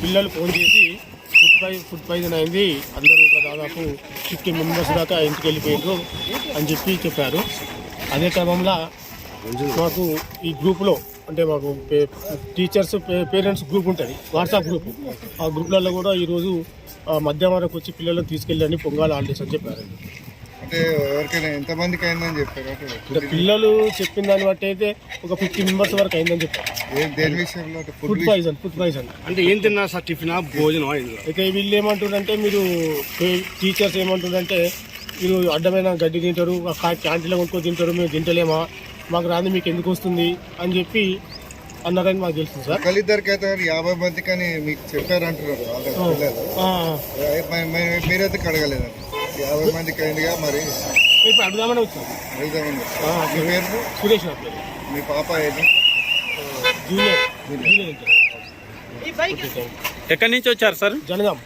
పిల్లలు ఫోన్ చేసి food poison అయింది, అందరూ ఒక దాదాపు 50 మెంబర్స్ దాకా ఇంటికి వెళ్ళిపోయారు అని చెప్పారు. అదే క్రమంలో మాకు ఈ గ్రూప్లో అంటే మాకు టీచర్స్ పేరెంట్స్ గ్రూప్ ఉంటుంది, వాట్సాప్ గ్రూప్. ఆ గ్రూప్లలో కూడా ఈరోజు మధ్యాహ్నం వరకు వచ్చి పిల్లలను తీసుకెళ్ళండి పొంగాలి హాలిడేస్ అని చెప్పారండి. అంటే ఎవరికైనా ఎంతమందికి అయిందని చెప్పారు? అంటే పిల్లలు చెప్పిన దాన్ని బట్టి అయితే ఒక 50 మెంబర్స్ వరకు అయిందని చెప్పారు. దేని విషయంలో? ఫుడ్ పాయిజన్ అంటే ఏం తిన్నా సార్? టిఫినా, భోజనం? అయితే వీళ్ళు ఏమంటుండంటే, మీరు టీచర్స్ ఏమంటుండంటే, మీరు అడ్డమైన గడ్డి తింటారు, క్యాంటీన్లో కొనుక్కొని తింటారు, మేము తింటలేమా, మాకు రాని మీకు ఎందుకు వస్తుంది అని చెప్పి అన్నారని మాకు తెలుసు సార్. ఒకళ్ళిద్దరికి అయితే 50 మందికి అని మీకు చెప్పారంటున్నారు. మీరైతే కడగలేదండి. 50 మందికి అయిందిగా, మరి ఇప్పుడు అడుగుదామని వచ్చాం. మీ పేరు? సురేష్ నా పేరు. మీ పాప ఏంటి? జూనియర్. ఎక్కడి నుంచి వచ్చారు సార్? జనగాం.